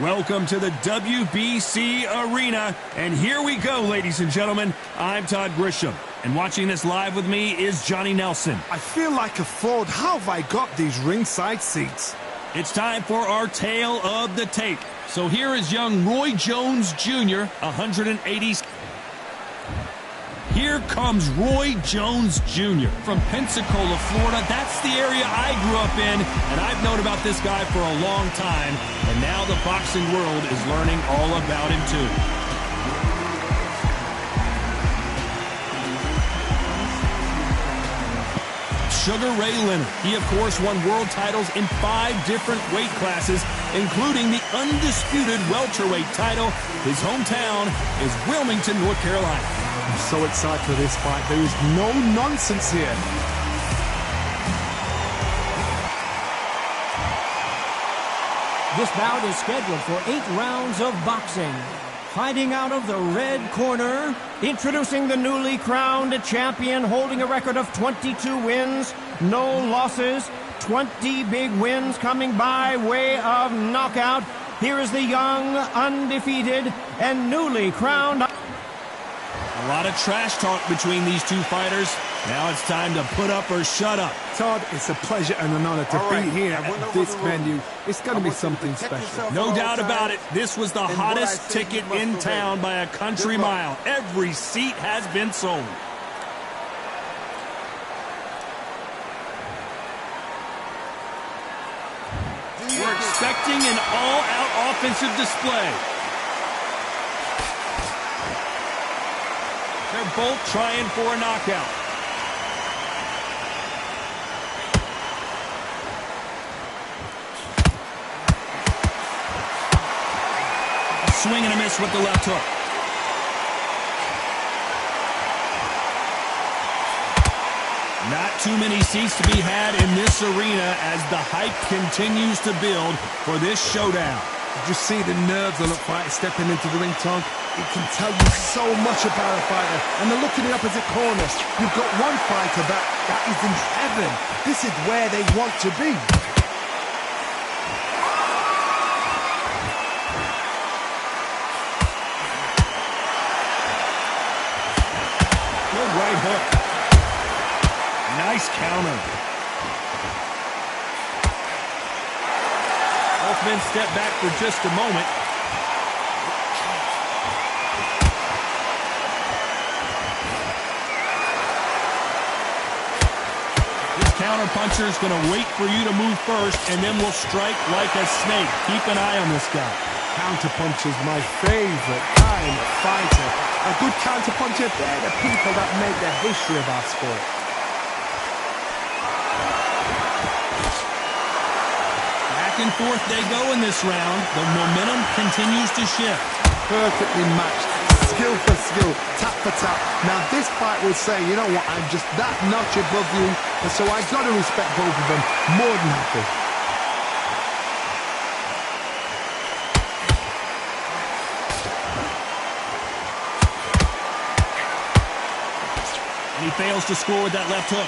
Welcome to the WBC Arena, and here we go, ladies and gentlemen. I'm Todd Grisham, and watching this live with me is Johnny Nelson. I feel like a fraud. How have I got these ringside seats? It's time for our tale of the tape. So here is young Roy Jones Jr., 180. Here comes Roy Jones Jr. from Pensacola, Florida. That's the area I grew up in, and I've known about this guy for a long time, and now the boxing world is learning all about him too. Sugar Ray Leonard. He, of course, won world titles in 5 different weight classes, including the undisputed welterweight title. His hometown is Wilmington, North Carolina. I'm so excited for this fight. There is no nonsense here. This bout is scheduled for 8 rounds of boxing. Fighting out of the red corner, introducing the newly crowned champion, holding a record of 22 wins, no losses, 20 big wins coming by way of knockout. Here is the young, undefeated, and newly crowned. A lot of trash talk between these two fighters. Now it's time to put up or shut up. Todd, it's a pleasure and an honor to be here at this venue. It's going to be something special. No doubt about it. This was the hottest ticket in town by a country mile. Every seat has been sold. We're expecting an all-out offensive display. They're both trying for a knockout. A swing and a miss with the left hook. Not too many seats to be had in this arena as the hype continues to build for this showdown. Did you see the nerves on the fighter stepping into the ring, Tom? It can tell you so much about a fighter. And the look in the opposite corner. You've got one fighter that is in heaven. This is where they want to be. Good right hook. Nice counter. Both men step back for just a moment. This counter-puncher is going to wait for you to move first, and then will strike like a snake. Keep an eye on this guy. Counter-puncher's my favorite kind of fighter. A good counter-puncher, they're the people that make the history of our sport. Back and forth they go in this round. The momentum continues to shift. Perfectly matched, skill for skill, tap for tap. Now this fight will say, you know what, I'm just that notch above you, and so I've got to respect both of them. More than happy. And he fails to score with that left hook.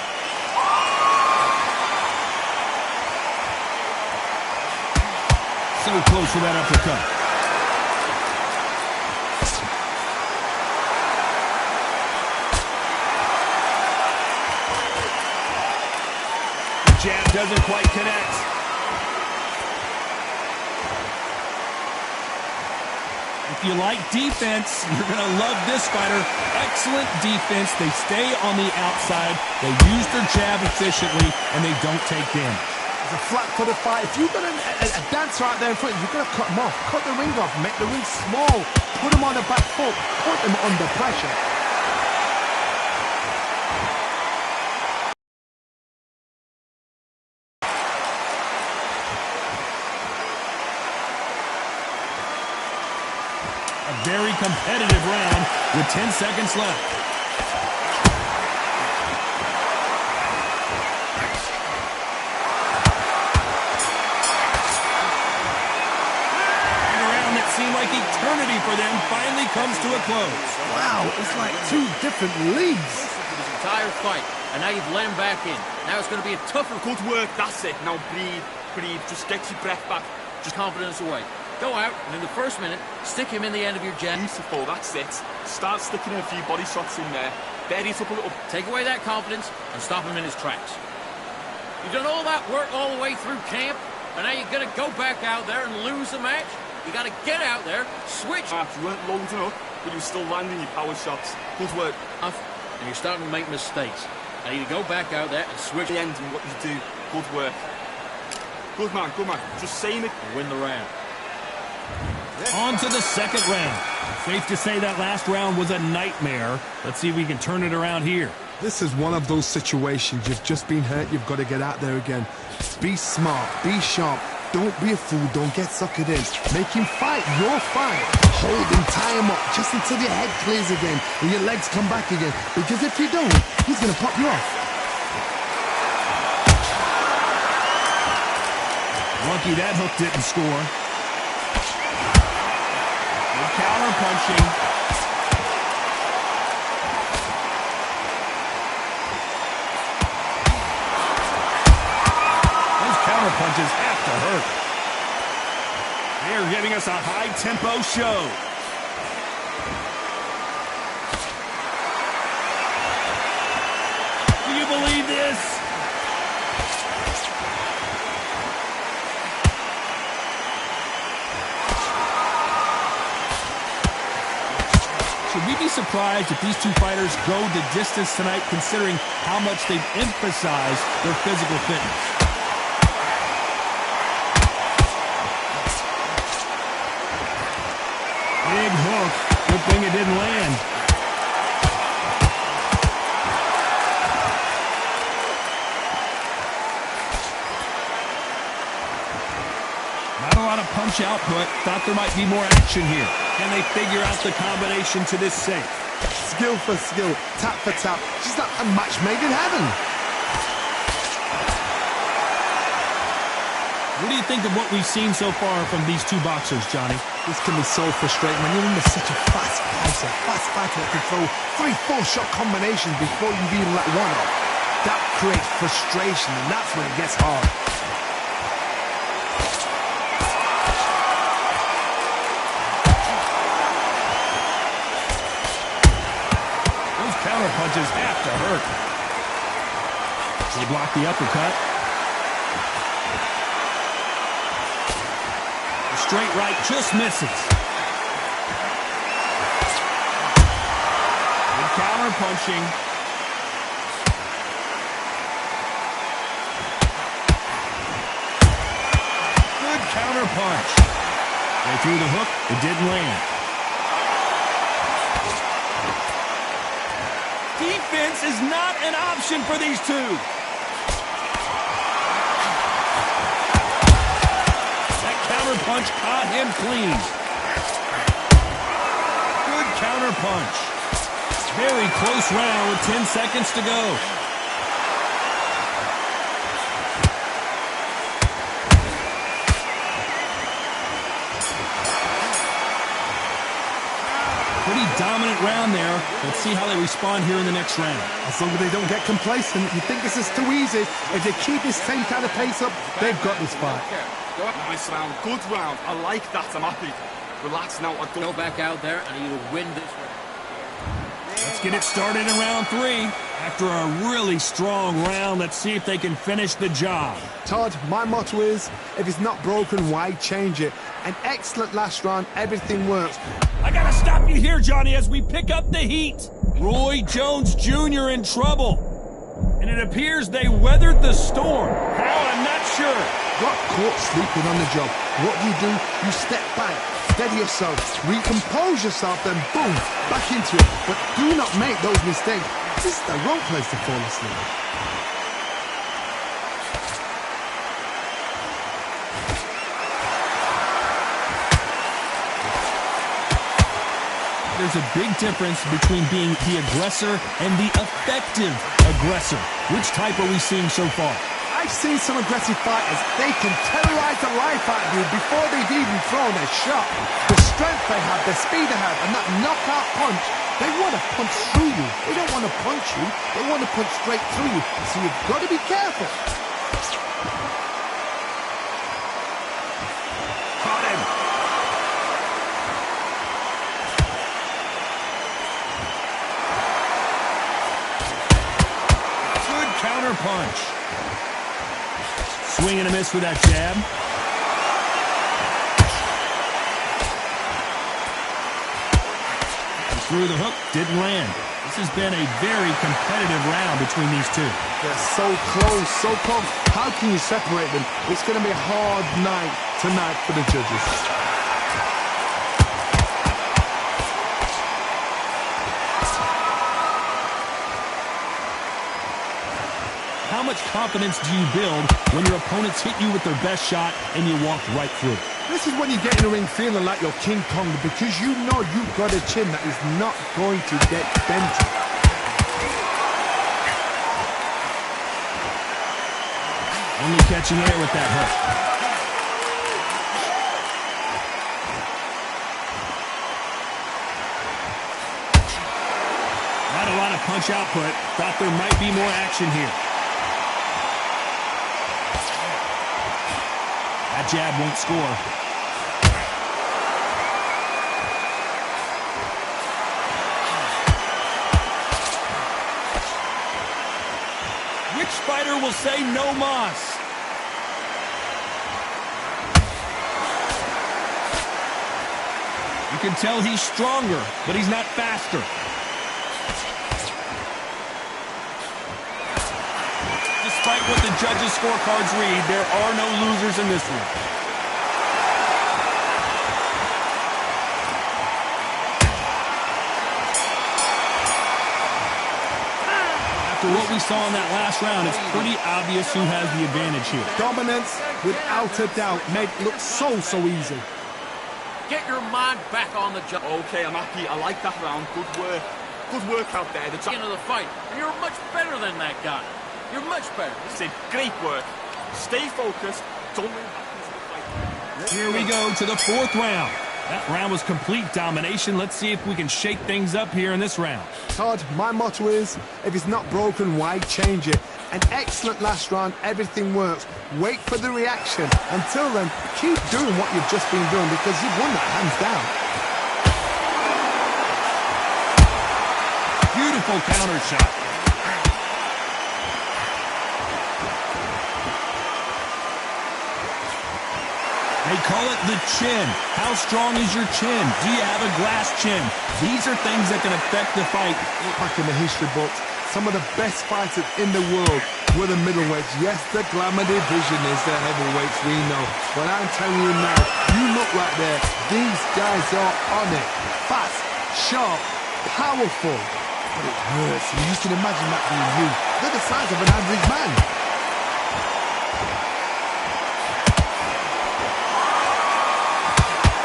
So close for that uppercut. The jab doesn't quite connect. If you like defense, you're going to love this fighter. Excellent defense. They stay on the outside. They use their jab efficiently, and they don't take damage. A flat-footed fight. If you've got a dancer out there in front, you've got to cut them off. Cut the ring off. Make the ring small. Put them on the back foot. Put them under pressure. A very competitive round with 10 seconds left. Like eternity for them finally comes to a close. Wow, it's like 2 different leagues. His entire fight, and now you've let him back in. Now it's going to be a tougher. Good work, that's it. Now breathe, breathe. Just get your breath back. Just confidence away. Go out, and in the first minute, stick him in the end of your jab. Beautiful, that's it. Start sticking in a few body shots in there. Bury it up a little. Take away that confidence and stop him in his tracks. You've done all that work all the way through camp, and now you're going to go back out there and lose the match? You got to get out there, switch. You weren't loading up, but you were still landing your power shots. Good work. And you're starting to make mistakes. Now you go back out there and switch. The end and what you do. Good work. Good man, good man. Just saying it. And win the round. On to the second round. Safe to say that last round was a nightmare. Let's see if we can turn it around here. This is one of those situations. You've just been hurt. You've got to get out there again. Be smart. Be sharp. Don't be a fool. Don't get suckered in. Make him fight your fight. Hold him, tie him up, just until your head clears again and your legs come back again. Because if you don't, he's going to pop you off. Lucky that hook didn't score. Good counter punching. Those counter punches have to hurt. They're giving us a high-tempo show. Do you believe this? Should we be surprised if these two fighters go the distance tonight, considering how much they've emphasized their physical fitness? Big hook. Good thing it didn't land. Not a lot of punch output. Thought there might be more action here. Can they figure out the combination to this safe? Skill for skill, tap for tap. She's not a match made in heaven. What do you think of what we've seen so far from these two boxers, Johnny? This can be so frustrating when you're under such a fast fighter that can throw 3-4 shot combinations before you even let one off. That creates frustration, and that's when it gets hard. Those counter punches have to hurt. They block the uppercut. Straight right just misses. Good counter punching. Good counter punch. They threw the hook. It didn't land. Defense is not an option for these two. Punch caught him clean. Good counter punch. Very close round with 10 seconds to go. Pretty dominant round there. Let's see how they respond here in the next round. As long as they don't get complacent, you think this is too easy. If they keep this same kind of pace up, they've got this fight. Nice round, good round. I like that, I'm happy. Relax now. I don't go back out there and you win this round. Let's get it started in round 3. After a really strong round, let's see if they can finish the job. Todd, my motto is, if it's not broken, why change it? An excellent last round, everything works. I gotta stop you here, Johnny, as we pick up the heat. Roy Jones Jr. in trouble. And it appears they weathered the storm. How? I'm not sure. Got caught sleeping on the job. What do? You step back, steady yourself, recompose yourself, then boom, back into it. But do not make those mistakes. This is the wrong place to fall asleep. There's a big difference between being the aggressor and the effective aggressor. Which type are we seeing so far? I've seen some aggressive fighters. They can terrorize the life out of you before they've even thrown a shot. The strength they have, the speed they have, and that knockout punch, they want to punch through you. They don't want to punch you. They want to punch straight through you. So you've got to be careful. Caught him. punch. Swing and a miss with that jab. Through the hook, didn't land. This has been a very competitive round between these two. They're so close, so close. How can you separate them? It's going to be a hard night tonight for the judges. How much confidence do you build when your opponents hit you with their best shot and you walk right through? This is when you get in the ring feeling like you're King Kong, because you know you've got a chin that is not going to get bent. Only catching air with that hook. Not a lot of punch output. Thought there might be more action here. That jab won't score. Which fighter will say no mas? You can tell he's stronger, but he's not faster. Despite what the judges' scorecards read, there are no losers in this one. After what we saw in that last round, it's pretty obvious who has the advantage here. Dominance, without a doubt, made it look so easy. Get your mind back on the job. Okay, I'm happy. I like that round. Good work. Good work out there. Into the fight. And you're much better than that guy. You're much better. Listen, great work. Stay focused. Don't let it happen to the fight. Here we go to the fourth round. That round was complete domination. Let's see if we can shake things up here in this round. Todd, my motto is, if it's not broken, why change it? An excellent last round, everything works. Wait for the reaction. Until then, keep doing what you've just been doing, because you've won that hands down. Beautiful counter shot. They call it the chin. How strong is your chin? Do you have a glass chin? These are things that can affect the fight. Look back in the history books, some of the best fighters in the world were the middleweights. Yes, the glamour division is the heavyweights, we know. But I'm telling you now, you look right there, these guys are on it. Fast, sharp, powerful. But it hurts, and you can imagine that being you. They're the size of an average man.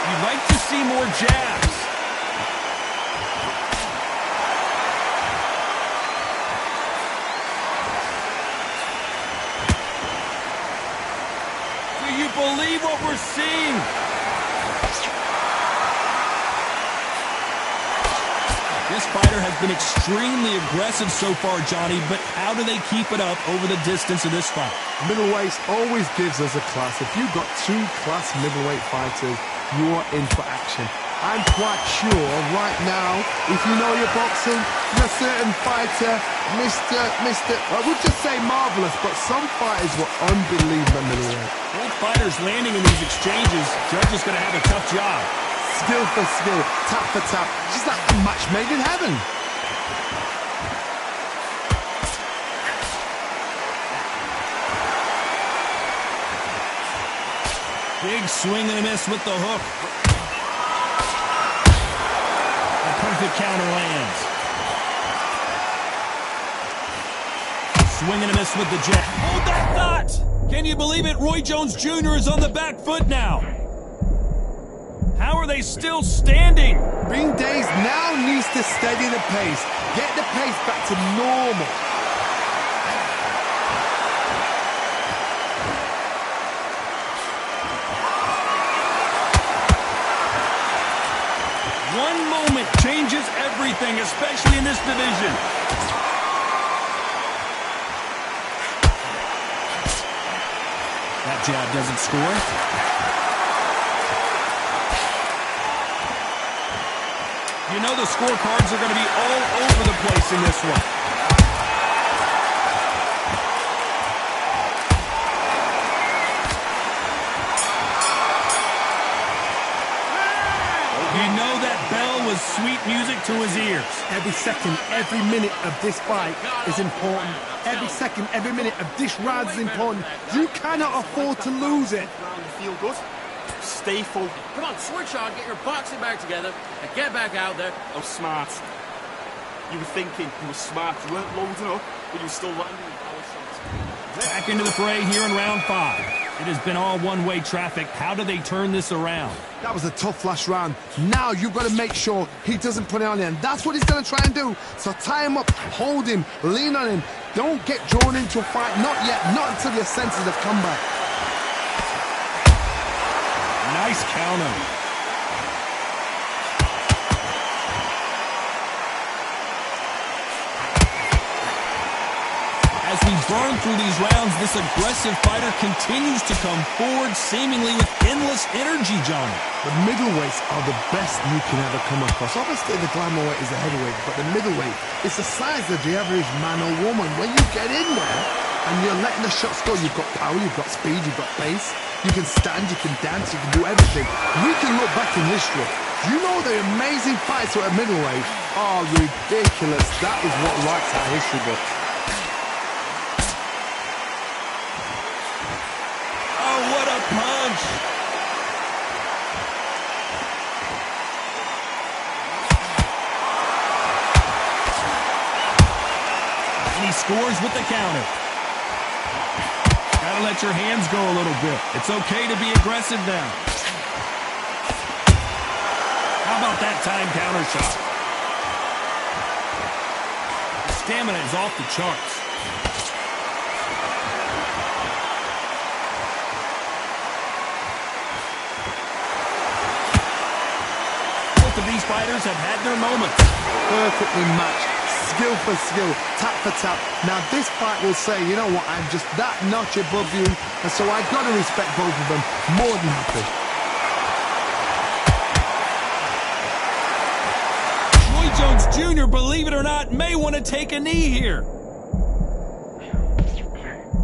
You'd like to see more jabs. Do you believe what we're seeing? This fighter has been extremely aggressive so far, Johnny, but how do they keep it up over the distance of this fight? Middleweights always gives us a class. If you've got two class middleweight fighters, you are in for action. I'm quite sure right now, if you know your boxing, you're a certain fighter, I would just say marvelous, but some fighters were unbelievable middleweight. Both fighters landing in these exchanges, Judge is going to have a tough job. Skill for skill, tap for tap, just like a match made in heaven. Big swing and a miss with the hook. A perfect counter lands. Swing and a miss with the jab. Hold that thought! Can you believe it? Roy Jones Jr. is on the back foot now. How are they still standing? Ring Days now needs to steady the pace. Get the pace back to normal. One moment changes everything, especially in this division. That jab doesn't score. You know the scorecards are going to be all over the place in this one. Every second, every minute of this fight is important. Every second, every minute of this round is important. You cannot afford to lose it. Round, you feel good? Stay full. Come on, switch on, get your boxing back together, and get back out there. Oh, smart. You were thinking, you were smart. You weren't loading up, but you were still landing power shots. Back into the fray here in round 5. It has been all one-way traffic. How do they turn this around? That was a tough last round. Now you've got to make sure he doesn't put it on him. That's what he's going to try and do. So tie him up, hold him, lean on him. Don't get drawn into a fight. Not yet. Not until your senses have come back. Nice counter. As we burn through these rounds, this aggressive fighter continues to come forward, seemingly with endless energy, John. The middleweights are the best you can ever come across. Obviously, the glamour weight is the heavyweight, but the middleweight is the size of the average man or woman. When you get in there and you're letting the shots go, you've got power, you've got speed, you've got pace. You can stand, you can dance, you can do everything. We can look back in history. You know the amazing fights at middleweight are ridiculous. That is what writes our history book. Oh, what a punch! And he scores with the counter. Gotta let your hands go a little bit. It's okay to be aggressive now. How about that time counter shot? The stamina is off the charts. Both of these fighters have had their moments. Perfectly matched. Skill for skill, tap for tap. Now this fight will say, you know what, I'm just that notch above you, and so I've got to respect both of them. More than happy. Roy Jones Jr., believe it or not, may want to take a knee here.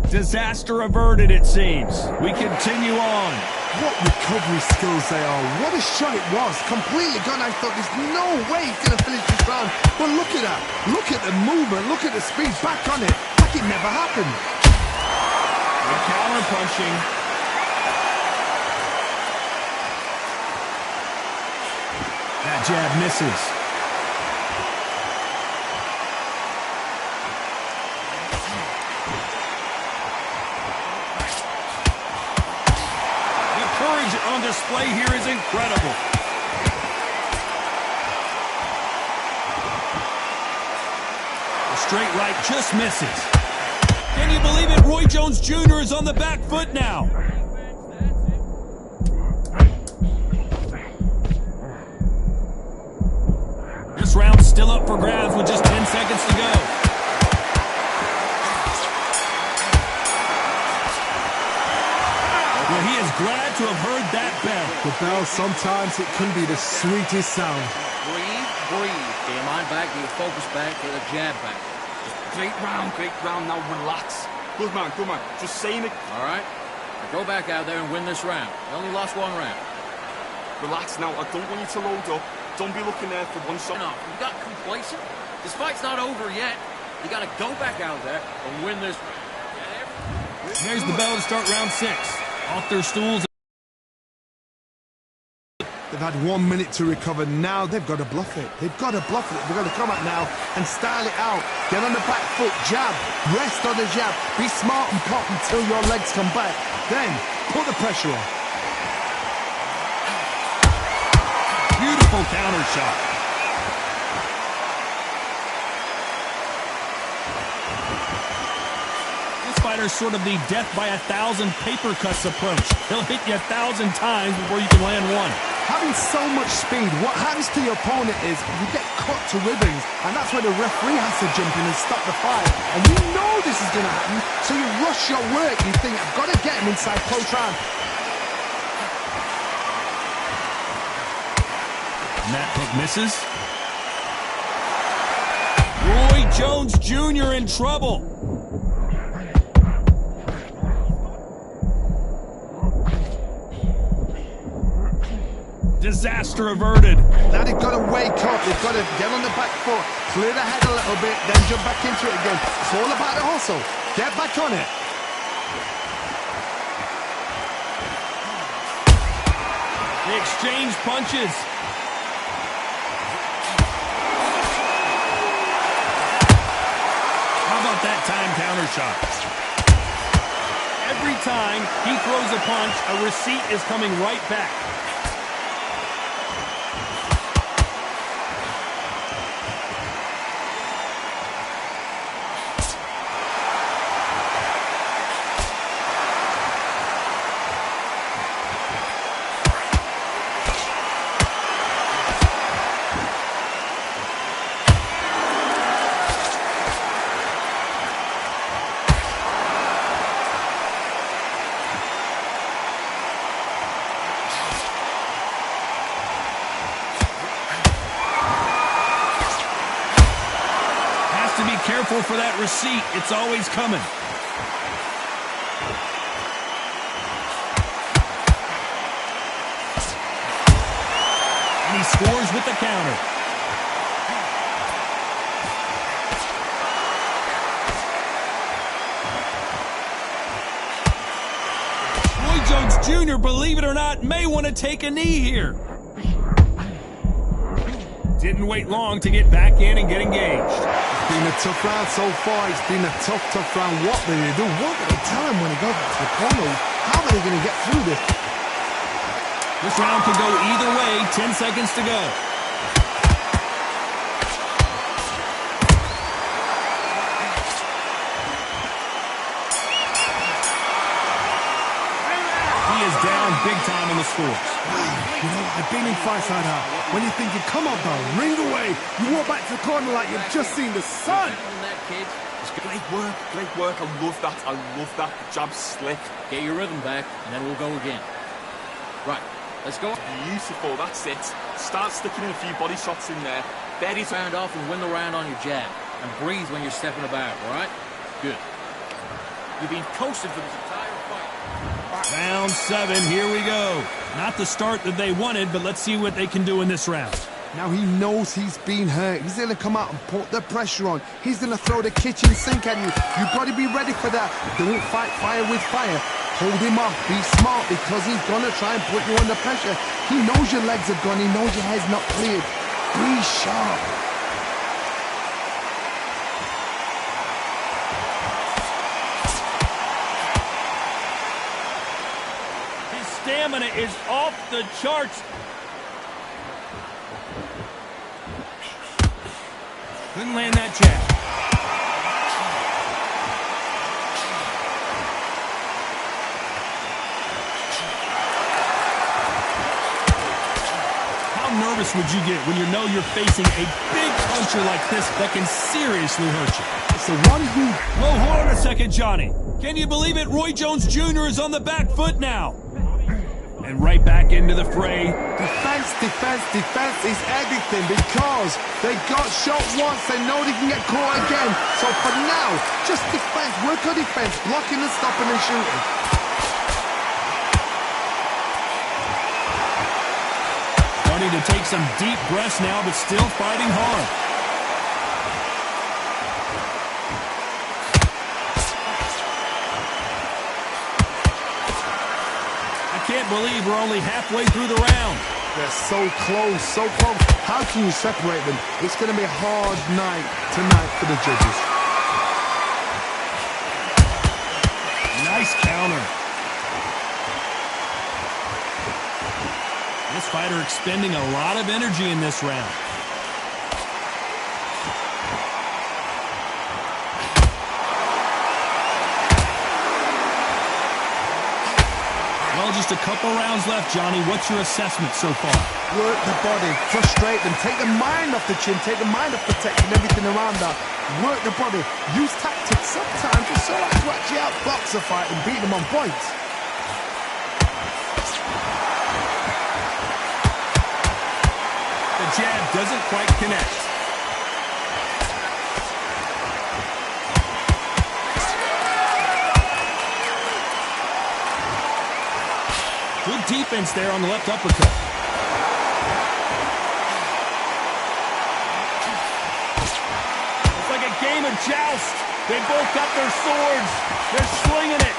Disaster averted, it seems. We continue on. What recovery skills they are. What a shot it was. Completely gone. I thought there's no way he's going to finish this round. But look at that. Look at the movement. Look at the speed. Back on it. Like it never happened. The counter punching. That jab misses. On display here is incredible. The straight right just misses. Can you believe it? Roy Jones Jr. is on the back foot now. This round's still up for grabs with just 10 seconds to go. Well, he is glad to have heard that bell. The bell, sometimes it can be the sweetest sound. Breathe, breathe. Get your mind back, get your focus back, get the jab back. Great round, now relax. Good man, just saying it. All right? Now go back out there and win this round. You only lost one round. Relax now, I don't want you to load up. Don't be looking there for one shot. No, you got complacent. This fight's not over yet. You got to go back out there and win this. There's the bell to start round 6. Off their stools. They've had 1 minute to recover. Now they've got to bluff it. They've got to bluff it. They've got to come out now and style it out. Get on the back foot, jab, rest on the jab. Be smart and pop until your legs come back. Then put the pressure on. Beautiful counter shot. This fighter's sort of the death by 1,000 paper cuts approach. He'll hit you 1,000 times before you can land one. Having so much speed, what happens to your opponent is you get cut to ribbons, and that's where the referee has to jump in and stop the fight. And you know this is going to happen, so you rush your work. You think, I've got to get him inside close round. And that hook misses. Roy Jones Jr. in trouble. Disaster averted. Now they've got to wake up. They've got to get on the back foot, clear the head a little bit, then jump back into it again. It's all about the hustle. Get back on it. They exchange punches. How about that time counter shot? Every time he throws a punch, a receipt is coming right back. Careful for that receipt. It's always coming. And he scores with the counter. Roy Jones Jr., believe it or not, may want to take a knee here. Didn't wait long to get back in and get engaged. It's been a tough round so far. It's been a tough round. What will they do? What will they tell him when he goes to the corner? How are they going to get through this? This round could go either way. 10 seconds to go. He is down big time on the scores. You know, I've been in fights like that. When you're thinking, come on, though, ring away. You walk back to the corner like you've just seen the sun. Great work, great work. I love that. I love that. The jab's slick. Get your rhythm back, and then we'll go again. Right, let's go. Beautiful, that's it. Start sticking in a few body shots in there. Bury round off and win the round on your jab. And breathe when you're stepping about, all right? Good. You've been coasted for this entire fight. Round 7, here we go. Not the start that they wanted, but let's see what they can do in this round. Now he knows he's been hurt. He's going to come out and put the pressure on. He's going to throw the kitchen sink at you. You've got to be ready for that. Don't fight fire with fire. Hold him off. Be smart because he's going to try and put you under pressure. He knows your legs are gone. He knows your head's not cleared. Be sharp. Stamina is off the charts. Couldn't land that jab. How nervous would you get when you know you're facing a big puncher like this that can seriously hurt you? It's the one who... Whoa, hold on a second, Johnny. Can you believe it? Roy Jones Jr. is on the back foot now. And right back into the fray. Defense is everything because they got shot once. They know they can get caught again. So for now, just defense. Work on defense. Blocking and stopping and shooting. Starting to take some deep breaths now, but still fighting hard. Can't believe we're only halfway through the round. They're so close, so close. How can you separate them? It's going to be a hard night tonight for the judges. Nice counter. This fighter expending a lot of energy in this round. Just a couple rounds left, Johnny. What's your assessment so far? Work the body, frustrate them, take the mind off the chin, take the mind off protecting everything around that. Work the body, use tactics sometimes just so as to actually outbox a fight and beat them on points. The jab doesn't quite connect. Good defense there on the left uppercut. a joust. They both got their swords. They're slinging it.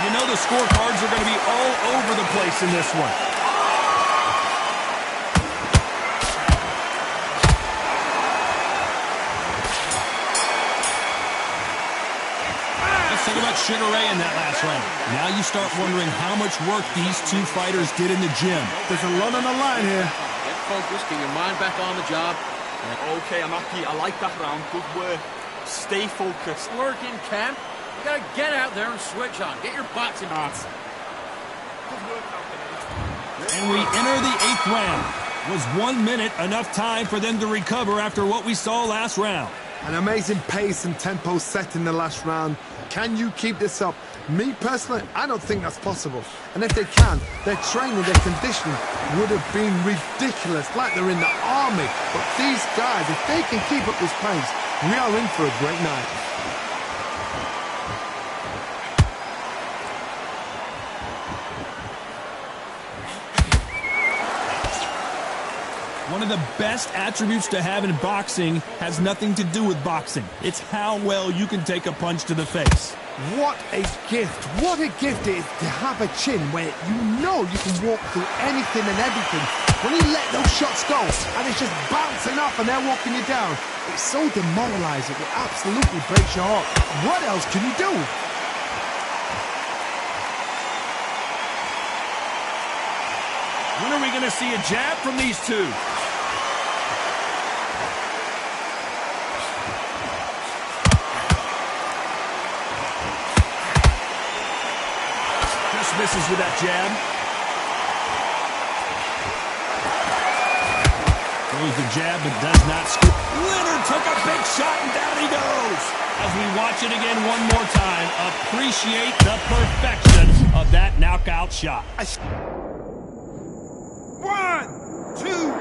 You know the scorecards are going to be all over the place in this one. Let's talk about Sugar Ray in that last round. Now you start wondering how much work these two fighters did in the gym. There's a lot on the line here. Get focused, get your mind back on the job. Okay, I'm happy. I like that round. Good work. Stay focused. Work in camp. You gotta get out there and switch on. Get your boxing parts. And we enter the 8th round. Was 1 minute enough time for them to recover after what we saw last round? An amazing pace and tempo set in the last round. Can you keep this up? Me personally, I don't think that's possible. And if they can, their training, their conditioning would have been ridiculous, like they're in the army. But these guys, if they can keep up this pace, we are in for a great night. One of the best attributes to have in boxing has nothing to do with boxing. It's how well you can take a punch to the face. What a gift. What a gift it is to have a chin where you know you can walk through anything and everything. When you let those shots go and it's just bouncing off and they're walking you down, it's so demoralizing. It absolutely breaks your heart. What else can you do? When are we going to see a jab from these two? Just misses with that jab. Throws the jab but does not score. Leonard took a big shot and down he goes. As we watch it again one more time, appreciate the perfection of that knockout shot. 1, 2, 3, 4, 5,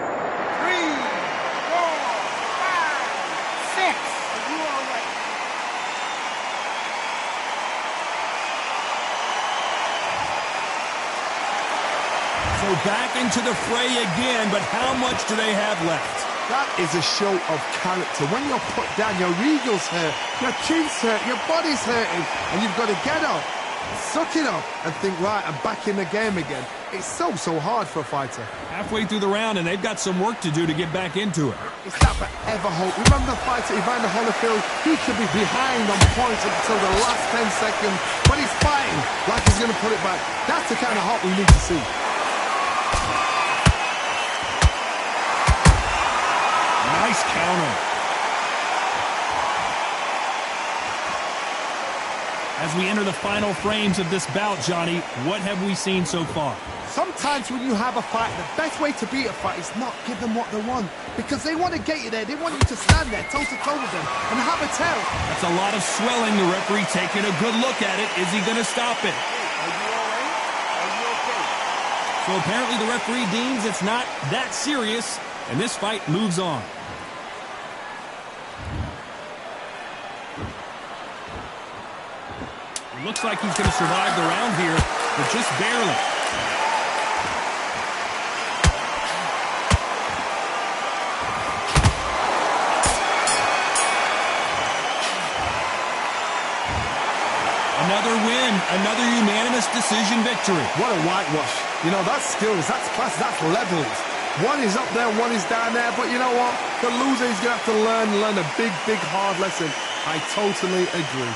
6. You all right? So back into the fray again, but how much do they have left? That is a show of character. When you're put down, your eagles hurt, your chin's hurt, your body's hurting, and you've got to get up, suck it up, and think, right, I'm back in the game again. It's so hard for a fighter. Halfway through the round, and they've got some work to do to get back into it. It's that forever hope. Remember the fighter Evander Holyfield? He could be behind on points until the last 10 seconds, but he's fighting like he's going to put it back. That's the kind of hope we need to see. Nice counter. As we enter the final frames of this bout, Johnny, what have we seen so far? Sometimes when you have a fight, the best way to beat a fight is not give them what they want. Because they want to get you there. They want you to stand there toe-to-toe with them and have a tell. That's a lot of swelling. The referee taking a good look at it. Is he going to stop it? Are you all right? Are you okay? So apparently the referee deems it's not that serious, and this fight moves on. It looks like he's going to survive the round here, but just barely. Another win, another unanimous decision victory. What a whitewash. You know, that's skills, that's class, that's levels. One is up there, one is down there, but you know what? The loser is going to have to learn a big, hard lesson. I totally agree.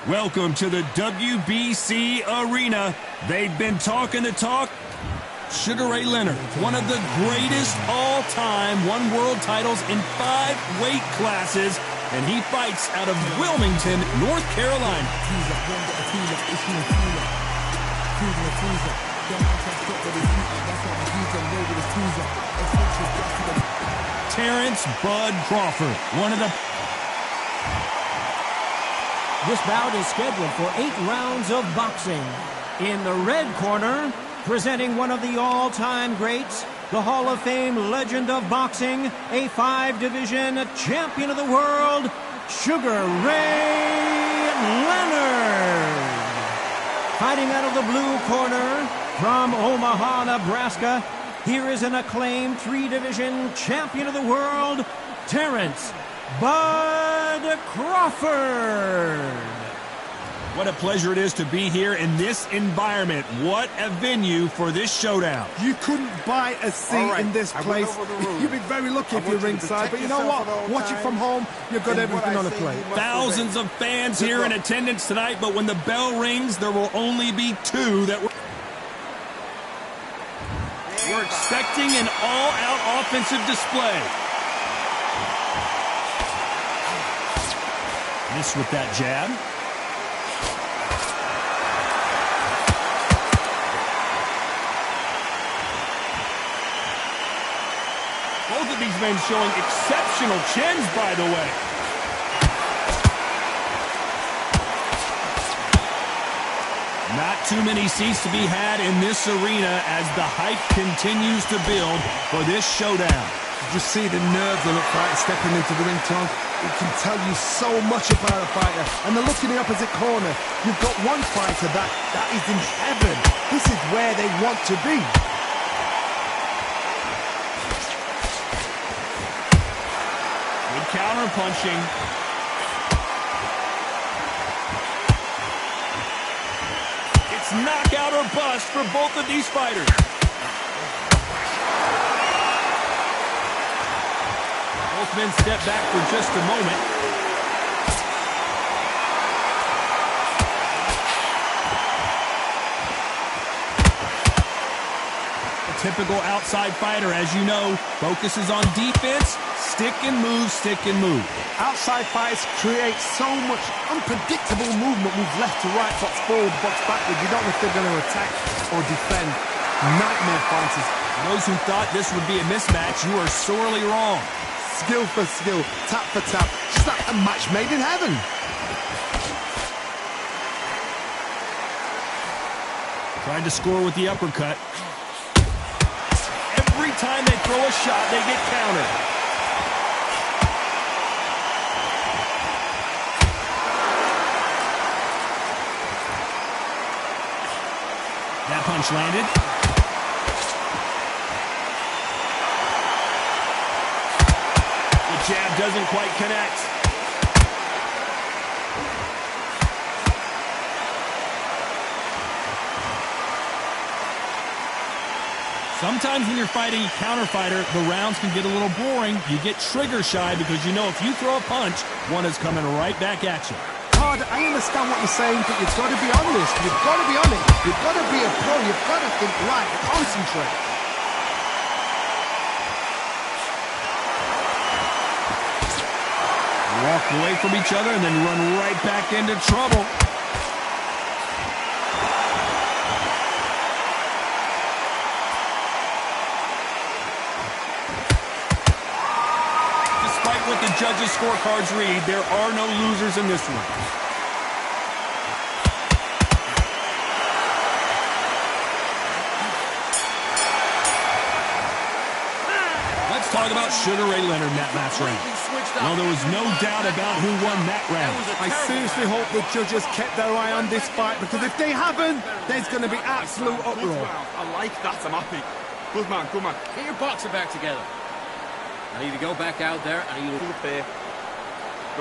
Welcome to the WBC Arena. They've been talking the talk. Sugar Ray Leonard, one of the greatest all-time, won world titles in 5 weight classes, and he fights out of Wilmington, North Carolina. Terrence Bud Crawford, one of the... This bout is scheduled for 8 rounds of boxing. In the red corner, presenting one of the all-time greats, the Hall of Fame legend of boxing, a 5-division champion of the world, Sugar Ray Leonard. Fighting out of the blue corner, from Omaha, Nebraska, here is an acclaimed 3-division champion of the world, Terrence Bud Crawford. What a pleasure it is to be here in this environment. What a venue for this showdown. You couldn't buy a seat in this place. You'd be very lucky if you're ringside, but you know what? Watch it from home, you've got everything on a plate. Thousands of fans here in attendance tonight, but when the bell rings, there will only be 2 that we're expecting an all-out offensive display. Miss with that jab. Both of these men showing exceptional chins, by the way. Not too many seats to be had in this arena as the hype continues to build for this showdown. You see the nerves on a fighter stepping into the ring, Tom. It can tell you so much about a fighter. And the look in the opposite corner, you've got one fighter that is in heaven. This is where they want to be. Good counter punching. It's knockout or bust for both of these fighters. Both men step back for just a moment. A typical outside fighter, as you know, focuses on defense, stick and move, stick and move. Outside fighters create so much unpredictable movement, move left to right, box forward, box backward. You don't know if they're going to attack or defend. Nightmare fighters. Those who thought this would be a mismatch, you are sorely wrong. Skill for skill, tap for tap, just like a match made in heaven. Tried to score with the uppercut. Every time they throw a shot, they get countered. That punch landed. Jab doesn't quite connect. Sometimes when you're fighting a counter fighter, the rounds can get a little boring. You get trigger shy because you know if you throw a punch, one is coming right back at you. Todd, I understand what you're saying, but you've got to be honest. You've got to be honest. You've got to be a pro. You've got to think right. Concentrate. Walk away from each other and then run right back into trouble. Despite what the judges' scorecards read, there are no losers in this one. Talk about Sugar Ray Leonard in that last round. Well, there was no doubt about who won that round. I seriously hope the judges kept their eye on this fight, because if they haven't, there's going to be absolute uproar. I like that, I'm happy. Good man, good man. Get your boxing back together. I need to go back out there and you Keep there.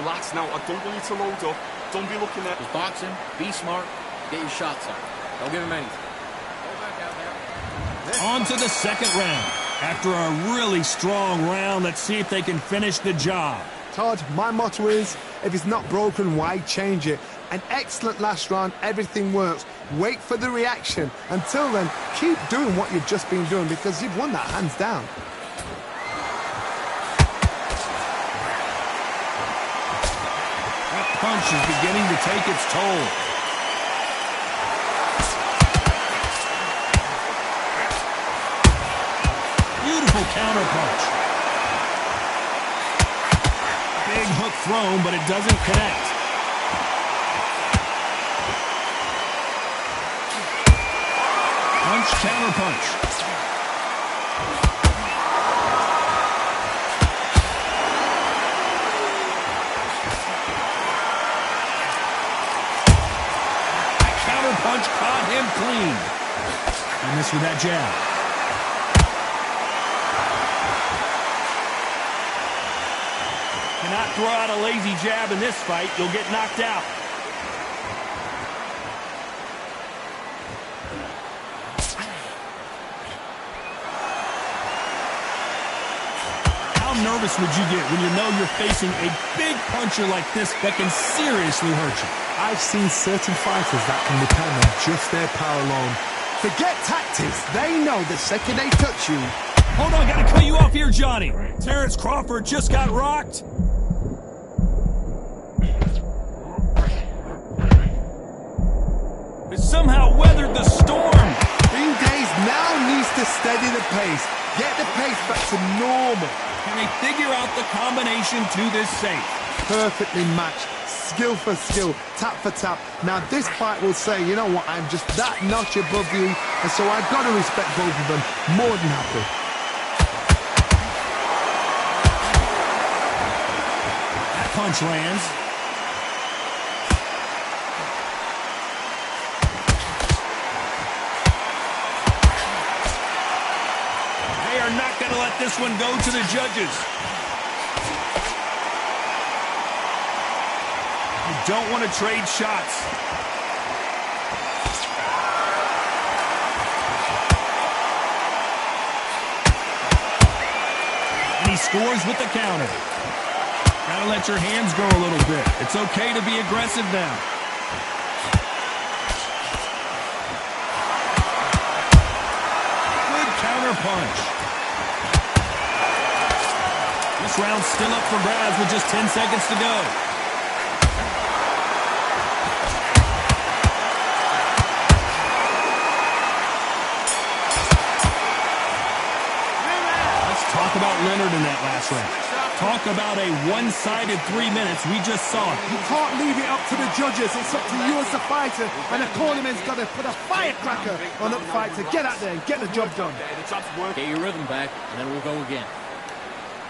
Relax now, I don't want you to load up. Don't be looking at... Just boxing, be smart, get your shots up. Don't give him anything. Go back out there. On to the second round. After a really strong round, let's see if they can finish the job. Todd, my motto is, if it's not broken, why change it? An excellent last round, everything works. Wait for the reaction. Until then, keep doing what you've just been doing because you've won that hands down. That punch is beginning to take its toll. Beautiful counter punch. Big hook thrown, but it doesn't connect. Punch, counter punch. That counter punch caught him clean. He missed with that jab. Cannot throw out a lazy jab in this fight. You'll get knocked out. How nervous would you get when you know you're facing a big puncher like this that can seriously hurt you? I've seen certain fighters that can depend on just their power alone. Forget tactics. They know the second they touch you. Hold on, gotta cut you off here, Johnny. Terrence Crawford just got rocked. But somehow weathered the storm. Bing Days now needs to steady the pace. Get the pace back to normal. Can they figure out the combination to this safe? Perfectly matched. Skill for skill, tap for tap. Now this fight will say, you know what, I'm just that notch above you, and so I've got to respect both of them. More than happy. That punch lands. They are not going to let this one go to the judges. You don't want to trade shots. And he scores with the counter. Gotta let your hands go a little bit. It's okay to be aggressive now. Good counter punch. This round's still up for grabs with just 10 seconds to go. Talk about Leonard in that last round. Talk about a one-sided 3 minutes. We just saw it. You can't leave it up to the judges. It's up to you as the fighter. And the cornerman's got to put a firecracker on that fight to get out there and get the job done. Get your rhythm back, and then we'll go again.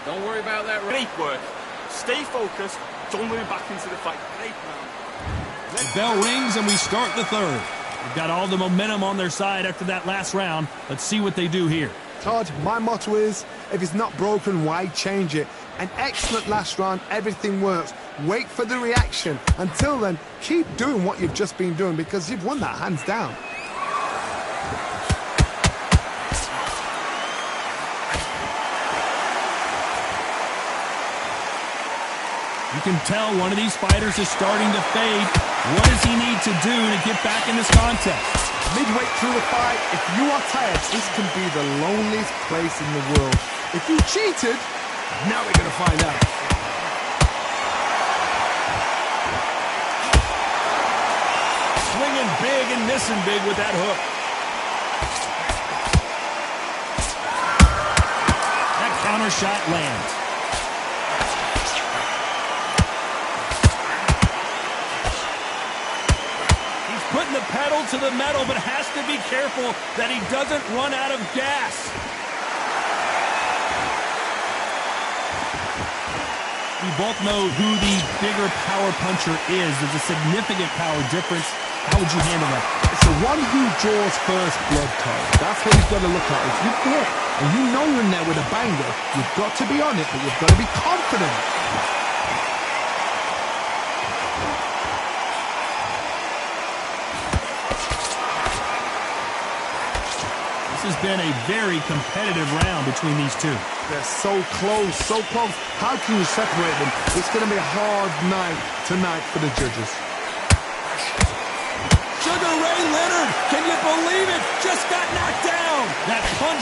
Don't worry about that. Great work. Stay focused. Don't move back into the fight. Great round. The bell rings, and we start the third. They've got all the momentum on their side after that last round. Let's see what they do here. Todd, my motto is, if it's not broken, why change it? An excellent last round, everything works. Wait for the reaction. Until then, keep doing what you've just been doing because you've won that hands down. You can tell one of these fighters is starting to fade. What does he need to do to get back in this contest? Midway through the fight, if you are tired, this can be the loneliest place in the world. If you cheated, now we're going to find out. Swinging big and missing big with that hook. That counter shot lands. Putting the pedal to the metal, but has to be careful that he doesn't run out of gas. We both know who the bigger power puncher is. There's a significant power difference. How would you handle that? It's the one who draws first blood, Todd. That's what you've got to look at. If you hit and you know you're in there with a banger, you've got to be on it, but you've got to be confident. This has been a very competitive round between these two. They're so close, so close. How can you separate them? It's going to be a hard night tonight for the judges.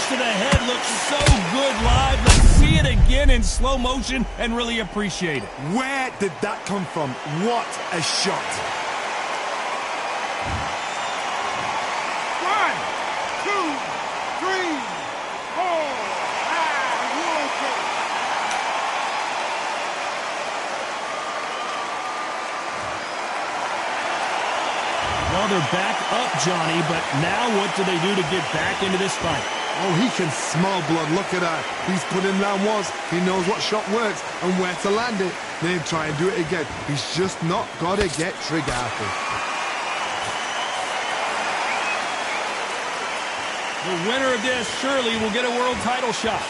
to the head looks so good live. Let's see it again in slow motion and really appreciate it. Where did that come from? What a shot. 1, 2, 3, 4, and walk it. Well, they're back up, Johnny, but now what do they do to get back into this fight? Oh, he can smell blood. Look at that. He's put in round once. He knows what shot works and where to land it. Then try and do it again. He's just not got to get trigger happy. The winner of this surely will get a world title shot.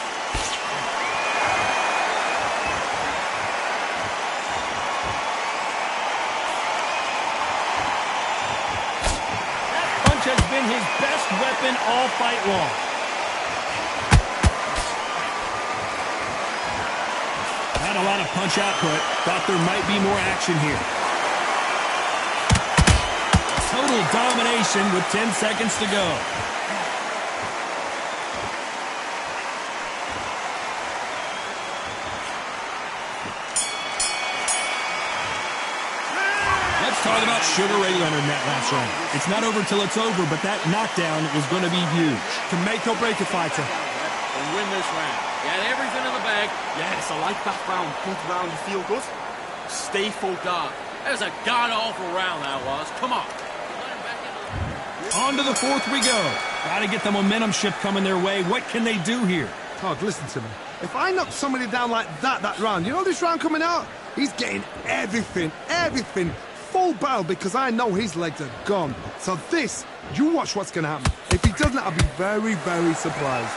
That punch has been his best weapon all fight long. Not a lot of punch output. Thought there might be more action here. Total domination with 10 seconds to go. Let's talk about Sugar Ray Leonard in that last round. It's not over till it's over, but that knockdown is going to be huge. Can make or break a fighter. And win this round. You had everything in the bag. Yes, I like that round. Good round, you feel good? Stay full guard. That was a god-awful round, that was. Come on. On to the fourth we go. Got to get the momentum shift coming their way. What can they do here? Todd, listen to me. If I knock somebody down like that round, you know this round coming out? He's getting everything, full barrel because I know his legs are gone. So this, you watch what's going to happen. If he doesn't, I'll be very, very surprised.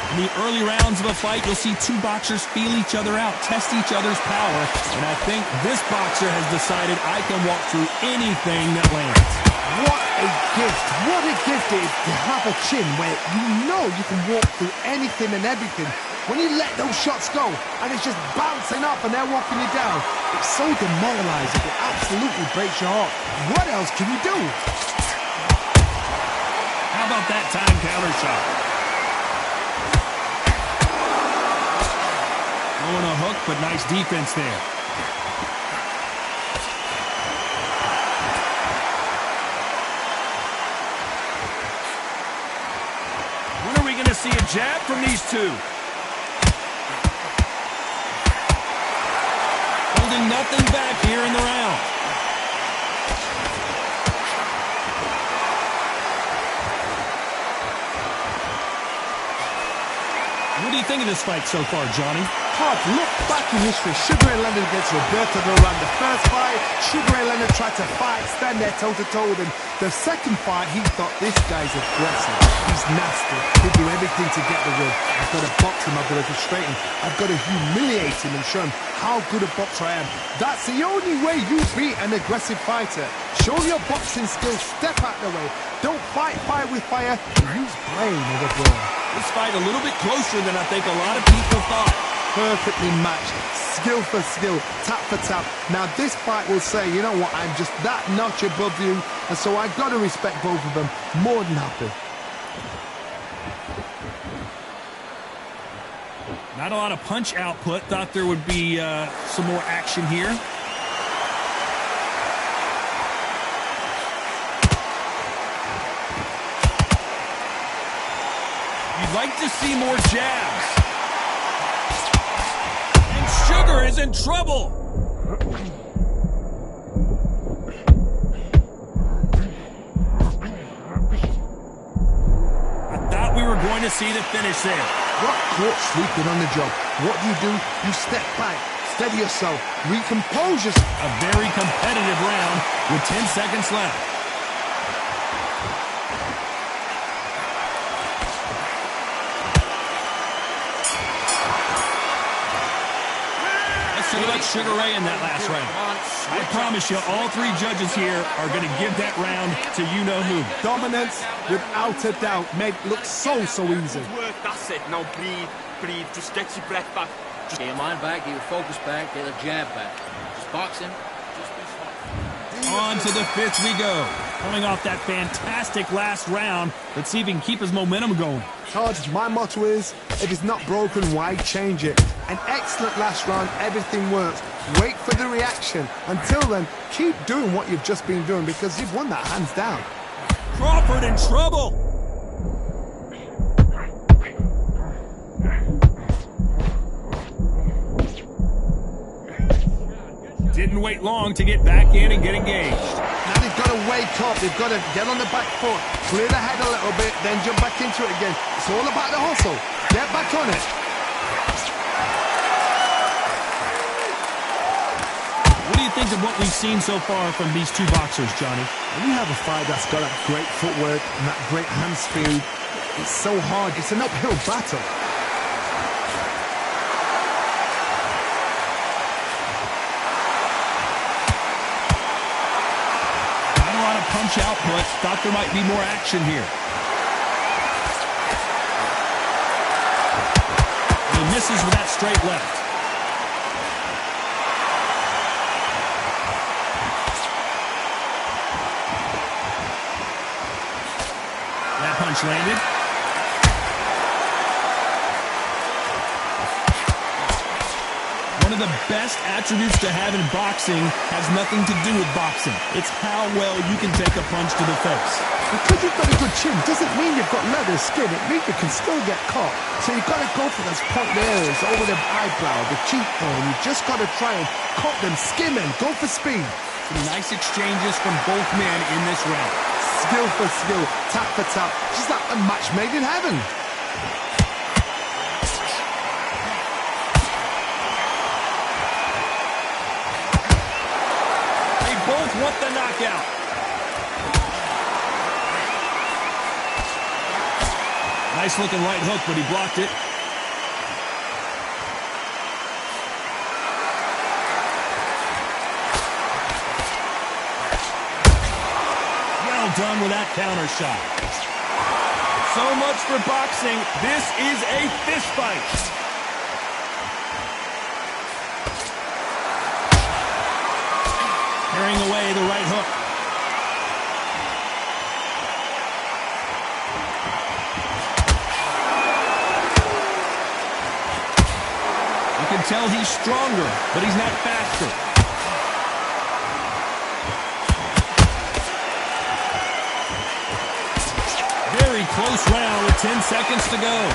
In the early rounds of a fight, you'll see two boxers feel each other out, test each other's power, and I think this boxer has decided I can walk through anything that lands. What a gift. What a gift it is to have a chin where you know you can walk through anything and everything. When you let those shots go and it's just bouncing up and they're walking you down, it's so demoralizing. It absolutely breaks your heart. What else can you do? How about that time counter shot? Throwing a hook, but nice defense there. When are we going to see a jab from these two? Holding nothing back here in the round. What do you think of this fight so far, Johnny? Todd, look back in history. Sugar Ray Leonard against Roberto Duran. The first fight, Sugar Ray Leonard tried to fight, stand there toe-to-toe with him. The second fight, he thought, this guy's aggressive. He's nasty. He'll do everything to get the win. I've got to box him. I've got to frustrate him. I've got to humiliate him and show him how good a boxer I am. That's the only way you beat an aggressive fighter. Show your boxing skills. Step out the way. Don't fight fire with fire. Use brain with a brawn. This fight a little bit closer than I think a lot of people thought. Perfectly matched, skill for skill, tap for tap. Now this fight will say, you know what, I'm just that notch above you, and so I've got to respect both of them more than happy. Not a lot of punch output. Thought there would be some more action here. You'd like to see more jabs. Sugar is in trouble. I thought we were going to see the finish there. Got caught sleeping on the job. What do? You step back, steady yourself, recompose yourself. A very competitive round with 10 seconds left. Let's look at Sugar Ray in that last round. I promise you, all three judges here are going to give that round to you-know-who. Dominance, without a doubt, made it look so easy. Good work, that's it. Now breathe. Just get your breath back. Get your mind back, get your focus back, get the jab back. boxing. Just be smart. On to the fifth we go. Coming off that fantastic last round, let's see if he can keep his momentum going. Todd, my motto is, if it's not broken, why change it? An excellent last round, everything works. Wait for the reaction. Until then, keep doing what you've just been doing because you've won that hands down. Crawford in trouble. Didn't wait long to get back in and get engaged. Now they've got to wake up. They've got to get on the back foot, clear the head a little bit, then jump back into it again. It's all about the hustle. Get back on it. What do you think of what we've seen so far from these two boxers, Johnny? When you have a fight that's got that great footwork and that great hand speed, it's so hard. It's an uphill battle. Punch output. Thought there might be more action here. He misses with that straight left. That punch landed. One of the best attributes to have in boxing has nothing to do with boxing. It's how well you can take a punch to the face. Because you've got a good chin doesn't mean you've got leather skin. It means you can still get caught. So you've got to go for those point areas over the eyebrow, the cheekbone. You've just got to try and cut them, skim them, go for speed. Some nice exchanges from both men in this round. Skill for skill, tap for tap. Just like a match made in heaven. Both want the knockout. Nice looking right hook, but he blocked it. Well done with that counter shot. So much for boxing. This is a fist fight. Carrying away the right hook. You can tell he's stronger, but he's not faster. Very close round with 10 seconds to go.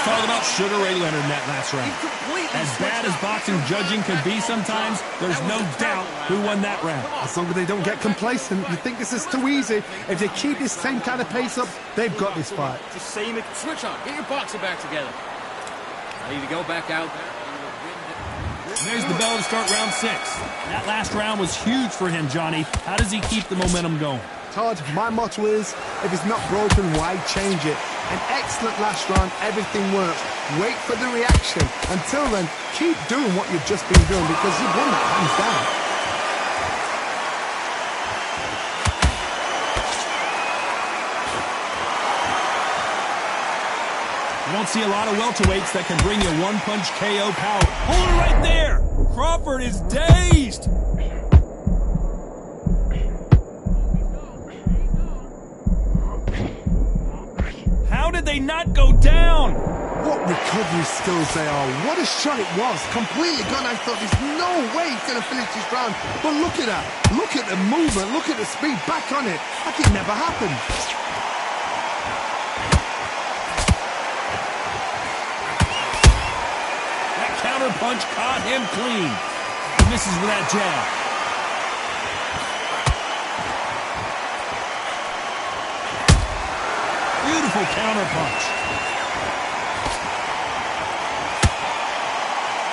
Talk about Sugar Ray Leonard in that last round. As bad as boxing judging can be sometimes, there's no doubt who won that round. As long as they don't get complacent, you think this is too easy. If they keep this same kind of pace up, they've got this fight. Just same it. Switch on. Get your boxing back together. Ready to go back out there. There's the bell to start round 6. That last round was huge for him, Johnny. How does he keep the momentum going? Todd, my motto is, if it's not broken, why change it? An excellent last round, everything works. Wait for the reaction. Until then, keep doing what you've just been doing because you've won that hands down. You don't see a lot of welterweights that can bring you one-punch KO power. Hold it right there! Crawford is dazed! How did they not go down? What recovery skills they are. What a shot it was. Completely gone. I thought there's no way he's going to finish this round. But look at that. Look at the movement. Look at the speed. Back on it. Like it never happened. That counter punch caught him clean. He misses with that jab. Beautiful counter punch.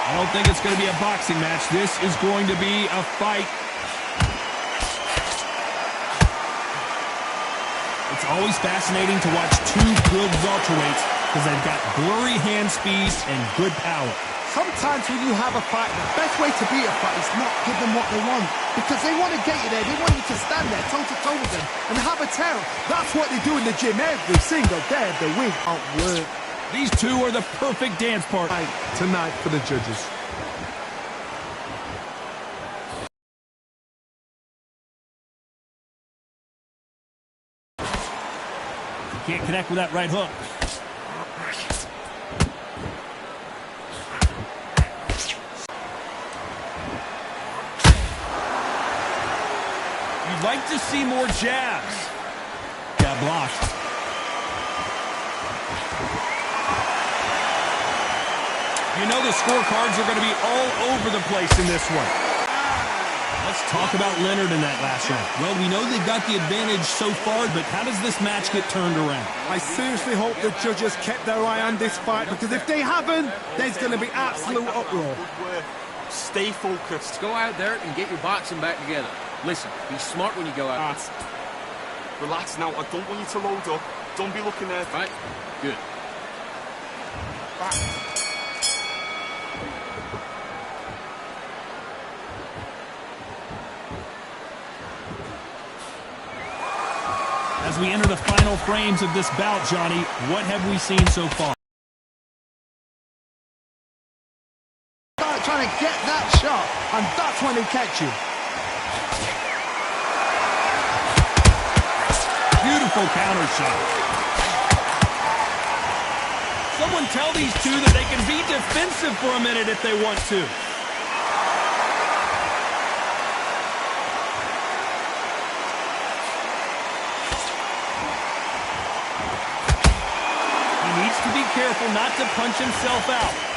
I don't think it's going to be a boxing match. This is going to be a fight. It's always fascinating to watch two good welterweights because they've got blurry hand speed and good power. Sometimes when you have a fight, the best way to beat a fight is not give them what they want. Because they want to get you there. They want you to stand there toe-to-toe with them and have a terror. That's what they do in the gym every single day of the week. Outwork. These two are the perfect dance partner. Tonight for the judges. Can't connect with that right hook. You'd like to see more jabs. Got blocked. You know the scorecards are going to be all over the place in this one. Let's talk about Leonard in that last round. Well, we know they've got the advantage so far, but how does this match get turned around? I seriously hope the judges kept their eye on this fight, because if they haven't, there's going to be absolute uproar. Stay focused. Go out there and get your boxing back together. Listen, be smart when you go out. Relax now. I don't want you to load up. Don't be looking there. Right? Good. As we enter the final frames of this bout, Johnny, what have we seen so far? Trying to get that shot, and that's when they catch you. Beautiful counter shot. Someone tell these two that they can be defensive for a minute if they want to. He needs to be careful not to punch himself out.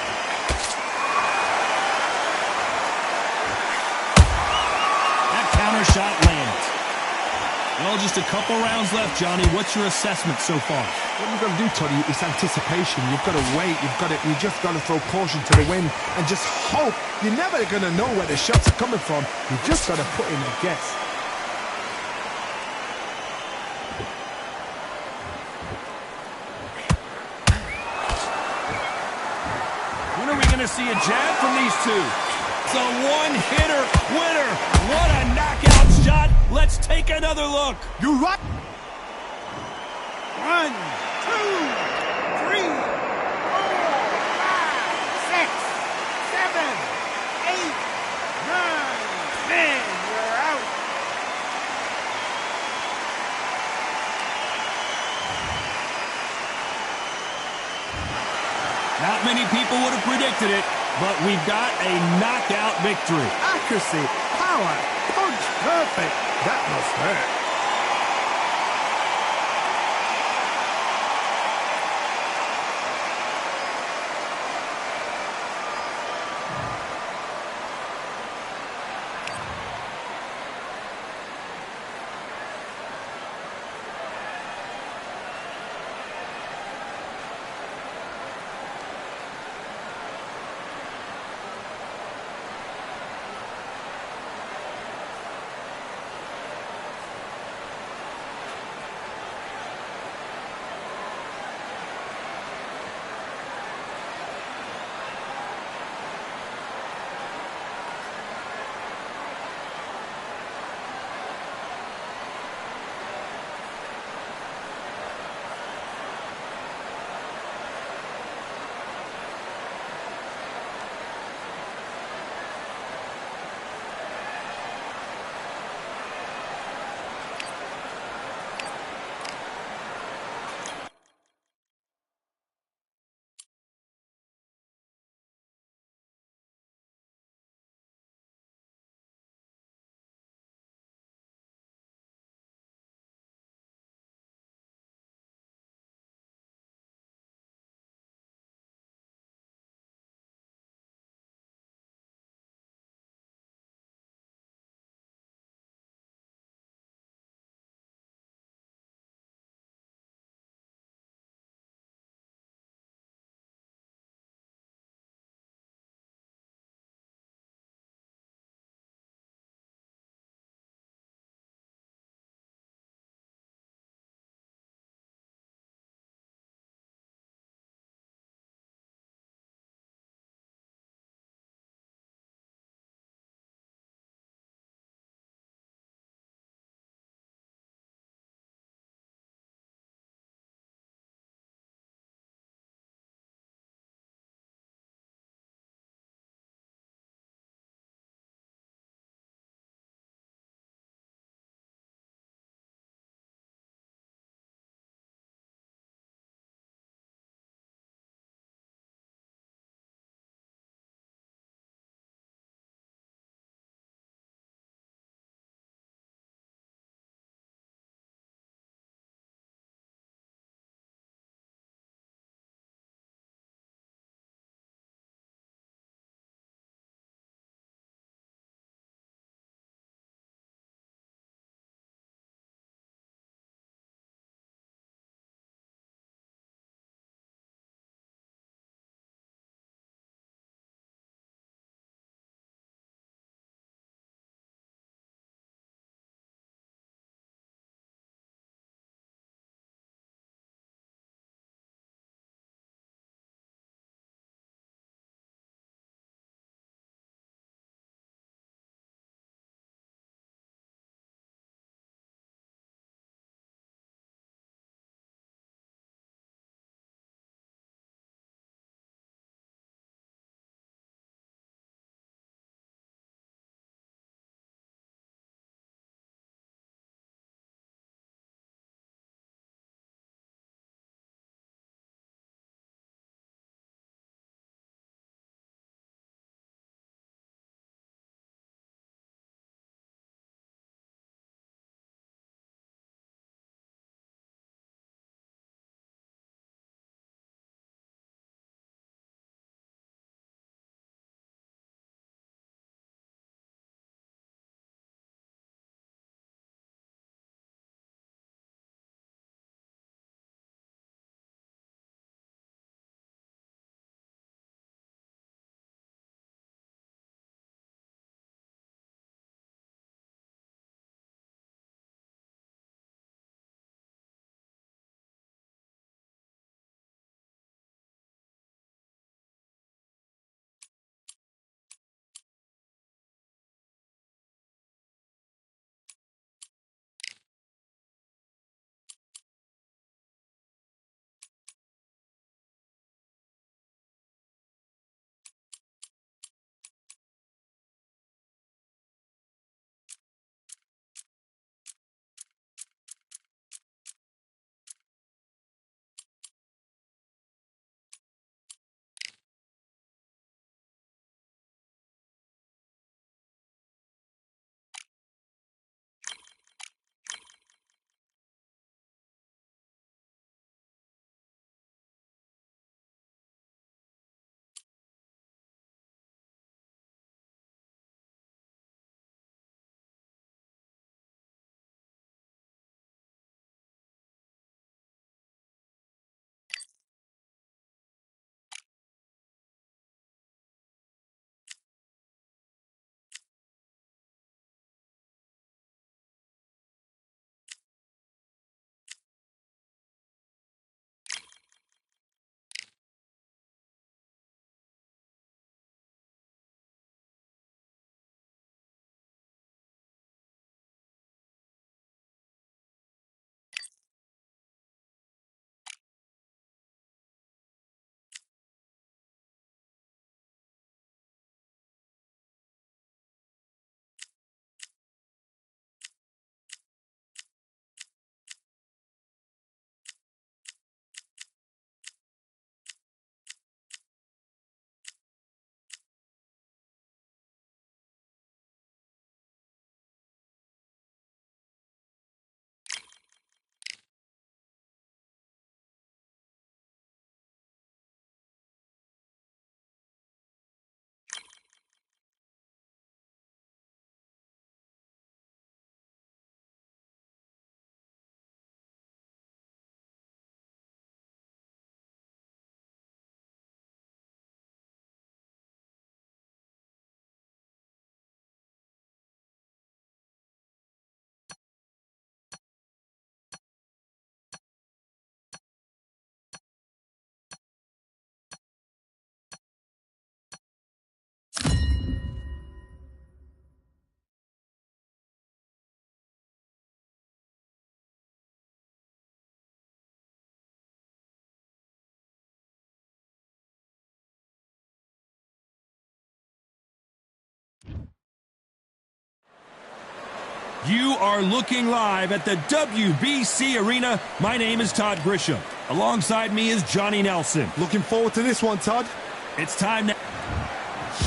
Counter shot lands. Well, just a couple rounds left, Johnny. What's your assessment so far? What you've got to do, Toddy, is anticipation. You've got to wait. You just got to throw caution to the wind and just hope. You're never going to know where the shots are coming from. You just got to put in a guess. When are we going to see a jab from these two? It's a one-hitter winner. What a knockout shot. Let's take another look. You're right. 1, 2, 3, 4, 5, 6, 7, 8, 9, 10. You're out. Not many people would have predicted it, but we've got a knockout victory. Accuracy, power, punch, perfect. That must hurt. You are looking live at the WBC Arena. My name is Todd Grisham. Alongside me is Johnny Nelson. Looking forward to this one, Todd. It's time now.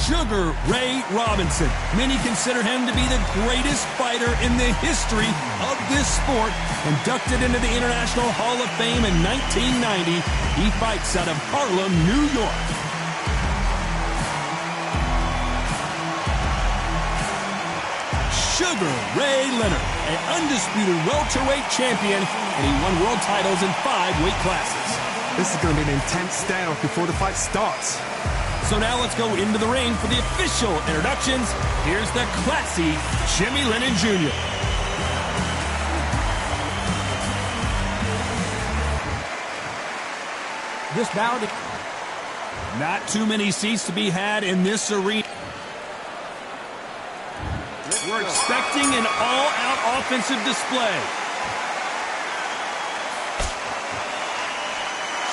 Sugar Ray Robinson. Many consider him to be the greatest fighter in the history of this sport. Inducted into the International Hall of Fame in 1990, he fights out of Harlem, New York. Sugar Ray Leonard, an undisputed welterweight champion, and he won world titles in 5 weight classes. This is going to be an intense standoff before the fight starts. So now let's go into the ring for the official introductions. Here's the classy Jimmy Lennon Jr. This bout... Not too many seats to be had in this arena. We're expecting an all-out offensive display.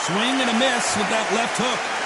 Swing and a miss with that left hook.